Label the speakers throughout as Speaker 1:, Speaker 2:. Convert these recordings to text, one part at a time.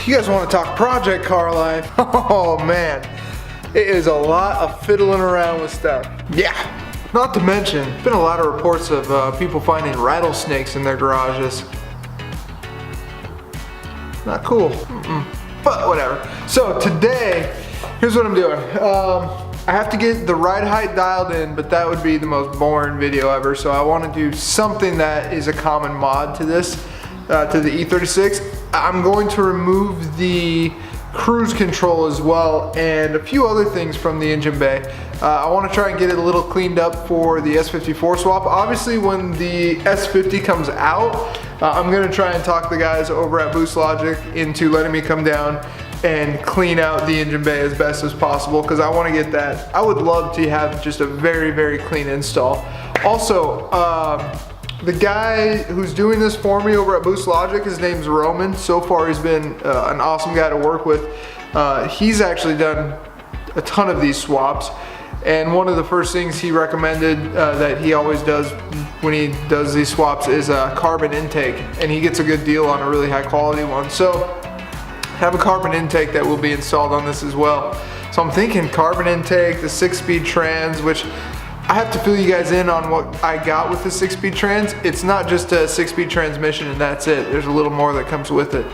Speaker 1: you guys want to talk project car life? Oh man, it is a lot of fiddling around with stuff. Yeah, not to mention, been a lot of reports of people finding rattlesnakes in their garages. Not cool. But whatever. So today, here's what I'm doing. I have to get the ride height dialed in, but that would be the most boring video ever. So I want to do something that is a common mod to this, to the E36. I'm going to remove the cruise control as well and a few other things from the engine bay. I want to try and get it a little cleaned up for the S54 swap. Obviously when the S50 comes out, I'm going to try and talk the guys over at Boost Logic into letting me come down and clean out the engine bay as best as possible, because I want to get that. I would love to have just a very, very clean install. Also, the guy who's doing this for me over at Boost Logic, his name's Roman. So far he's been an awesome guy to work with. He's actually done a ton of these swaps, and one of the first things he recommended that he always does when he does these swaps is a carbon intake, and he gets a good deal on a really high quality one. So have a carbon intake that will be installed on this as well. So I'm thinking carbon intake, the 6-speed trans, which I have to fill you guys in on what I got with the 6-speed trans. It's not just a 6-speed transmission and that's it. There's a little more that comes with it.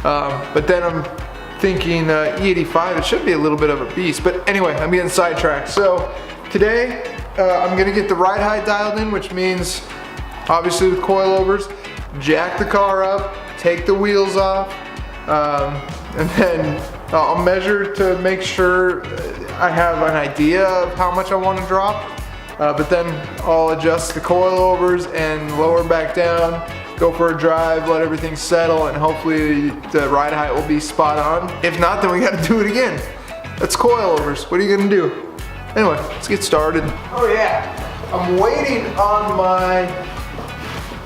Speaker 1: But then I'm thinking E85, it should be a little bit of a beast. But anyway, I'm getting sidetracked. So today, I'm gonna get the ride height dialed in, which means, obviously with coilovers, jack the car up, take the wheels off, and then I'll measure to make sure I have an idea of how much I want to drop. But then I'll adjust the coilovers and lower back down, go for a drive, let everything settle, and hopefully the ride height will be spot on. If not, then we got to do it again. That's coilovers. What are you gonna do? Anyway, let's get started. Oh yeah, I'm waiting on my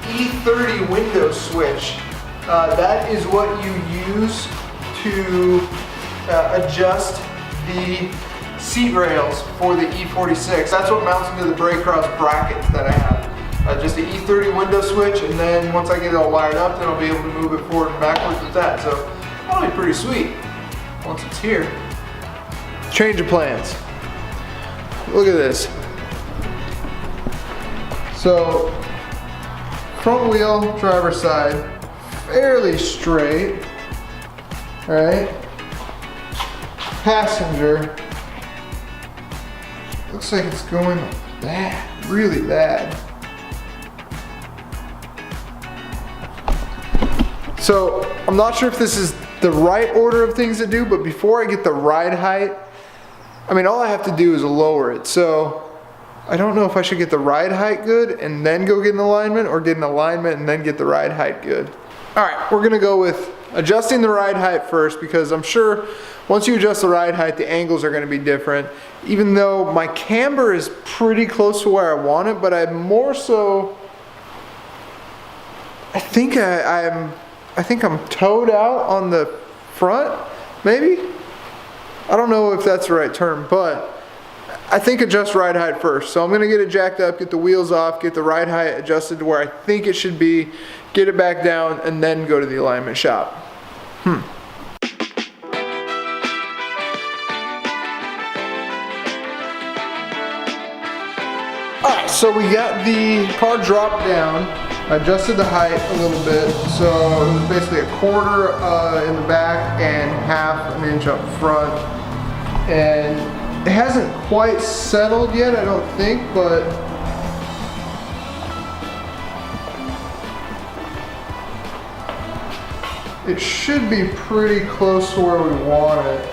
Speaker 1: E30 window switch. That is what you use to adjust the seat rails for the E46. That's what mounts into the brake cross brackets that I have. Just the E30 window switch, and then once I get it all wired up, then I'll be able to move it forward and backwards with that. So that'll be pretty sweet once it's here. Change of plans. Look at this. So front wheel, driver's side, fairly straight. All right. Passenger. Looks like it's going bad, really bad. So I'm not sure if this is the right order of things to do, but before I get the ride height, I mean, all I have to do is lower it. So I don't know if I should get the ride height good and then go get an alignment, or get an alignment and then get the ride height good. All right, we're gonna go with adjusting the ride height first, because I'm sure once you adjust the ride height, the angles are gonna be different. Even though my camber is pretty close to where I want it, but I'm more so, I think I'm towed out on the front, maybe? I don't know if that's the right term, but I think adjust ride height first. So I'm gonna get it jacked up, get the wheels off, get the ride height adjusted to where I think it should be, get it back down, and then go to the alignment shop. Alright, so we got the car dropped down. I adjusted the height a little bit, so it was basically a quarter in the back and half an inch up front. And it hasn't quite settled yet, I don't think, but it should be pretty close to where we want it.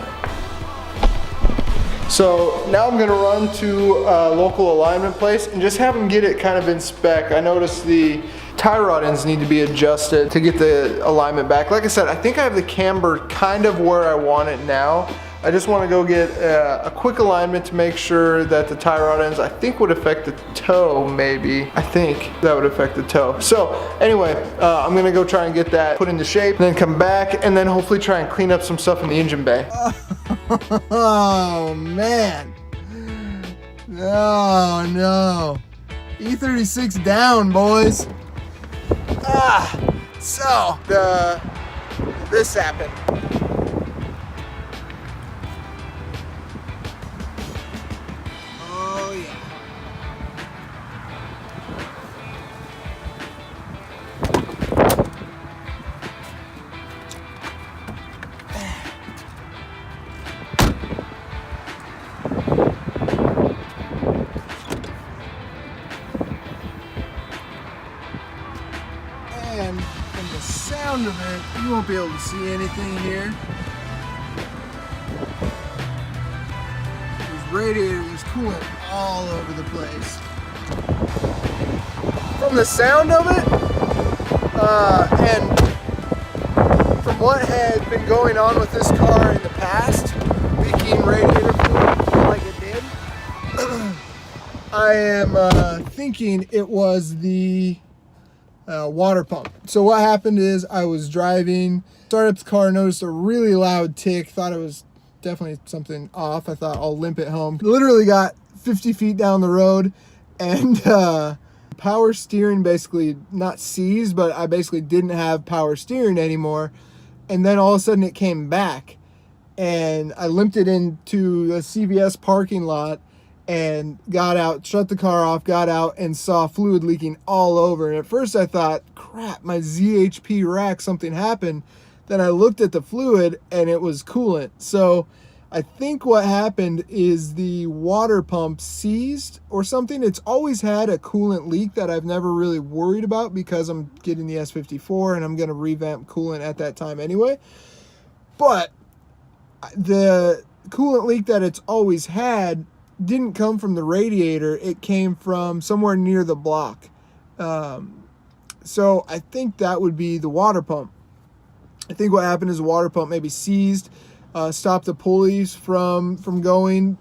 Speaker 1: So now I'm gonna run to a local alignment place and just have them get it kind of in spec. I noticed the tie rod ends need to be adjusted to get the alignment back. Like I said, I think I have the camber kind of where I want it now. I just want to go get a quick alignment to make sure that the tie rod ends, I think, would affect the toe, maybe. I think that would affect the toe. So anyway, I'm gonna go try and get that put into shape, then come back, and then hopefully try and clean up some stuff in the engine bay. Oh man. Oh no. E36 down, boys. So this happened. You won't be able to see anything here. This radiator was cooling all over the place. From the sound of it, and from what had been going on with this car in the past, leaking radiator fluid like it did, I am thinking it was the water pump. So what happened is I was driving, started up the car, noticed a really loud tick, thought it was definitely something off. I thought I'll limp it home. Literally got 50 feet down the road, and power steering basically not seized, but I basically didn't have power steering anymore. And then all of a sudden it came back, and I limped it into the CVS parking lot and got out, shut the car off, got out, and saw fluid leaking all over. And at first I thought, crap, my ZHP rack, something happened. Then I looked at the fluid and it was coolant. So I think what happened is the water pump seized or something. It's always had a coolant leak that I've never really worried about because I'm getting the S54 and I'm going to revamp coolant at that time anyway. But the coolant leak that it's always had didn't come from the radiator. It came from somewhere near the block. So I think that would be the water pump. I think what happened is the water pump maybe seized, stopped the pulleys from going,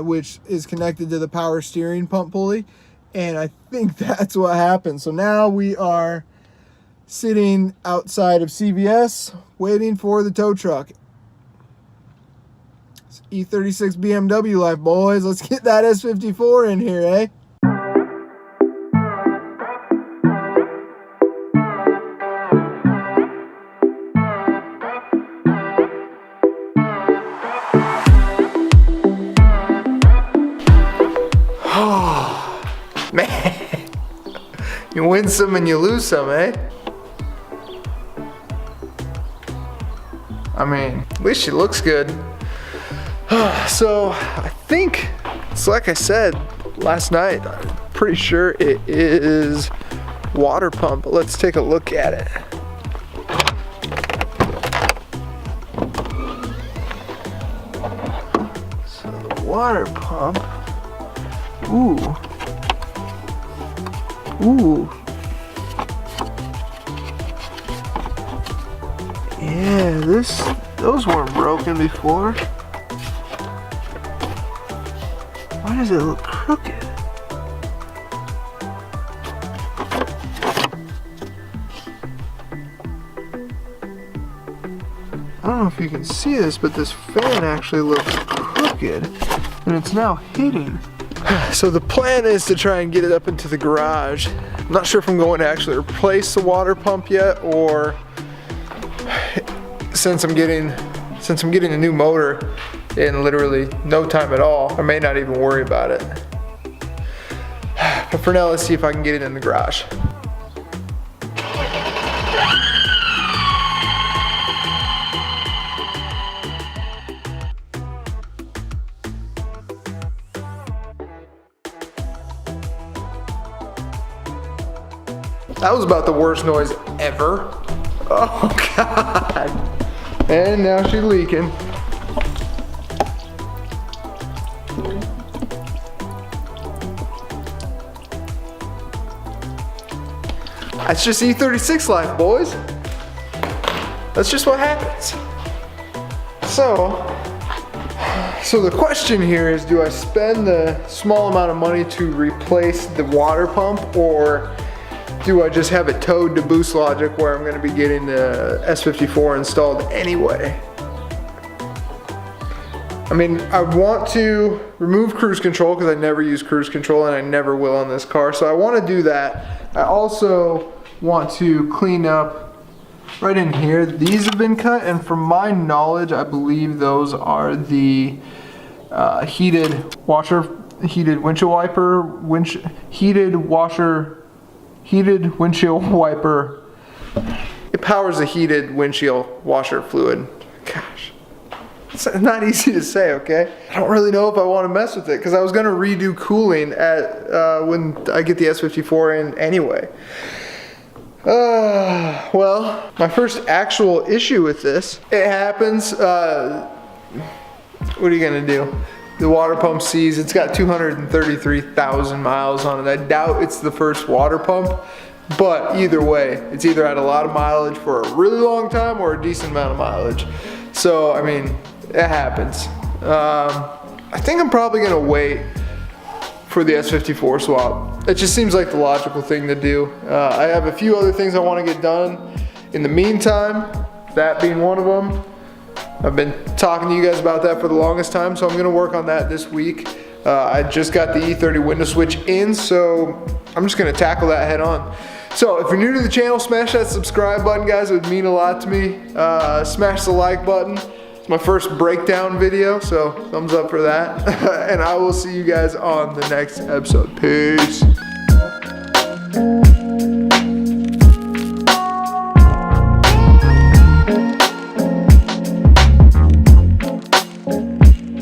Speaker 1: which is connected to the power steering pump pulley. And I think that's what happened. So now we are sitting outside of CVS waiting for the tow truck. It's E36 BMW life, boys. Let's get that S54 in here, eh? Man, you win some and you lose some, eh? I mean, at least she looks good. So I think it's like I said last night, I'm pretty sure it is water pump. Let's take a look at it. So the water pump, ooh. Yeah, those weren't broken before. Why does it look crooked? I don't know if you can see this, but this fan actually looks crooked, and it's now hitting. So the plan is to try and get it up into the garage. I'm not sure if I'm going to actually replace the water pump yet, or since I'm getting a new motor in literally no time at all, I may not even worry about it. But for now, let's see if I can get it in the garage. That was about the worst noise ever. Oh God. And now she's leaking. That's just E36 life, boys. That's just what happens. So the question here is, do I spend the small amount of money to replace the water pump, or do I just have it towed to Boost Logic where I'm gonna be getting the S54 installed anyway? I mean, I want to remove cruise control because I never use cruise control and I never will on this car. So I want to do that. I also want to clean up right in here. These have been cut, and from my knowledge, I believe those are the heated windshield wiper. It powers the heated windshield washer fluid. Gosh, it's not easy to say, okay? I don't really know if I want to mess with it because I was going to redo cooling at when I get the S54 in anyway. Well, my first actual issue with this, it happens, what are you gonna do? The water pump sees it's got 233,000 miles on it. I doubt it's the first water pump, but either way, it's either had a lot of mileage for a really long time or a decent amount of mileage. So, I mean, it happens. I think I'm probably gonna wait for the S54 swap. It just seems like the logical thing to do. I have a few other things I want to get done in the meantime, that being one of them. I've been talking to you guys about that for the longest time, so I'm gonna work on that this week. I just got the E30 window switch in, so I'm just gonna tackle that head on. So if you're new to the channel, smash that subscribe button, guys. It would mean a lot to me. Smash the like button. It's my first breakdown video, so thumbs up for that. And I will see you guys on the next episode. Peace.